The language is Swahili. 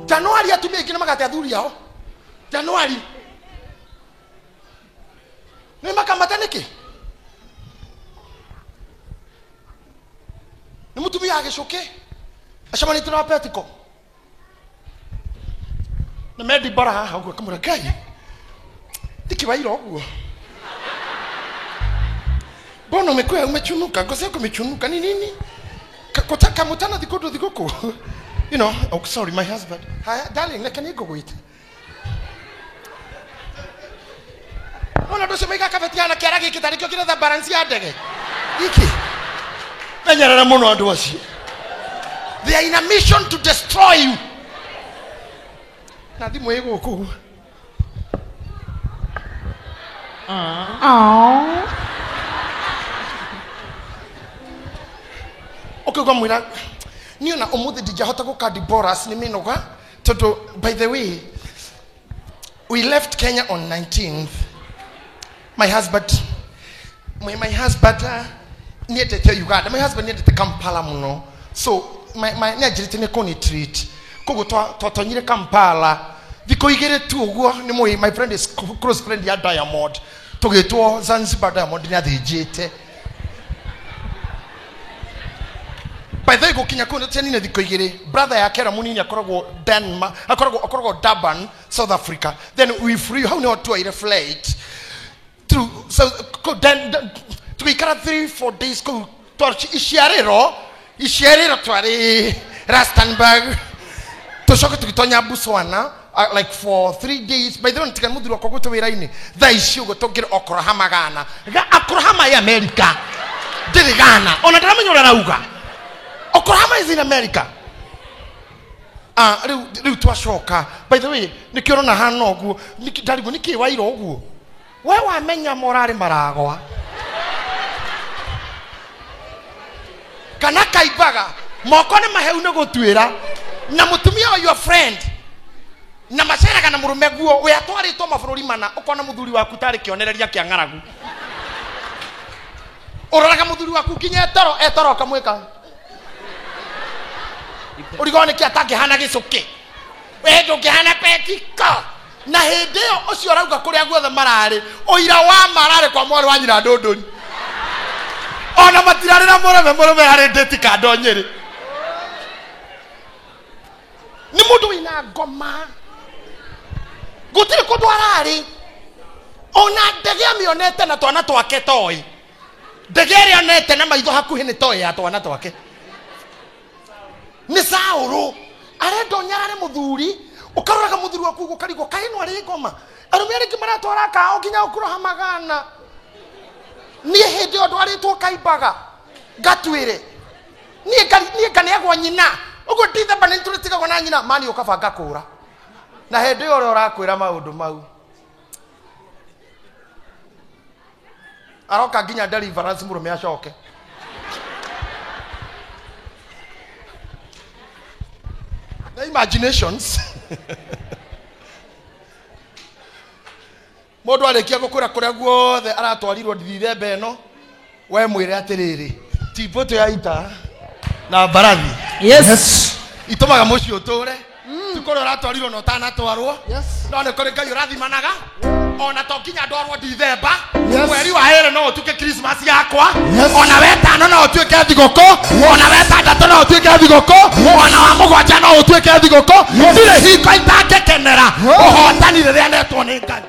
Januari atumia ikina magate athuri yao. Januari. Ni makamata niki. Ni mutumia agicuke. Acamani tuna petiko. Na medi bara haha uguo kamura Ngai. Ndikiwaira uguo. Bono umekuwa umechunuka, ngozi yako imechunuka ni nini? Kutaka mutana dhikuku. You know, oh sorry my husband. Hi darling, can you go wait? Ona ndo sema kafetiana kiarage kitarikio kile za balance ya ndege. Iki. Menyerera muno andu acio. They are in a mission to destroy you. Na thimu iguku. Okay, go mwira. Niona umuthi dijahota guka diboras ni minoga. Toto, by the way, we left Kenya on 19th. My husband needed to Uganda. My husband needed to Kampala muno. So my nejirite ne koni treat. Kogo to nyire Kampala. Diko igere tu ogwo ni mo my friend is close friend ya Diamond. Togetwo Zanzibar Diamond ni adijete. By the way go Kenya kono teni ne diko igere. Brother ya kera munini akoragwo Denmark, akoragwo Durban, South Africa. Then we free how no to a flight. So then to be 3-4 days go torch ishiarero twari Rustenburg to shock to Tonya Botswana like for 3 days. By the way tika muduru ko to wiraini tha icio go to get Oklahoma Ghana Oklahoma ya America diri Ghana ona ndara menyora rauga Oklahoma is in America. Riu twashoka. By the way nikiona hana oguo ndarigo nikiwaira oguo wewe wamenya morale maragwa kana kaibaga moko ni maheu ne gutwira na mutumia wa your friend na macera kana murume guo we atwaritwo mabururi mana ukona muthuri waku tari kionereria kia ngaragu uroraga muthuri waku kinye etoro kamweka urigone kia take hana gicuki we ndungihana petiko na hindeo ucio rauga kuria guothe marari oira wa marari kwa mwari wa nyina ndunduri ona matirari na murume hari ndeti kando nyiri ni mundu wina ngoma gutiri kundu arari ona ndege amionete na twana twake toi ndege ri onete na maitho hakuhi ni toi ya twana twake ni Sauru arendo nyarare muthuri ukaroraga muthuri waku gukarigo kaino ari ngoma arumire kimaratwara kao kinya Oklahoma Ghana nie hindi ondu aritwo kaibaga gatwire nie kane agwa nyina ugo titha bani turitiga na nyina mani ukabanga kura na hindi ore urakwira maundu mau aroka ginya deliverance murume acoke the imaginations Modu alekia gukura kuria guothe aratwarirwo ndithembe eno we mwire atiriri tipoto ya ita na barathi yes itumaga muci uture tukoro aratwarirwo no tanatwarwo no ne kore Ngai urathimanaga ona to kinya ndwarwo ndithemba mweri wa ere no utuke Christmas yakwa ona wetano no utuke thigoko ona wetandatũ no utuke thigoko ona wa mũgwanja no utuke thigoko ndire hingo itagekenera ũhotani rĩrĩa netwo nĩ Ngai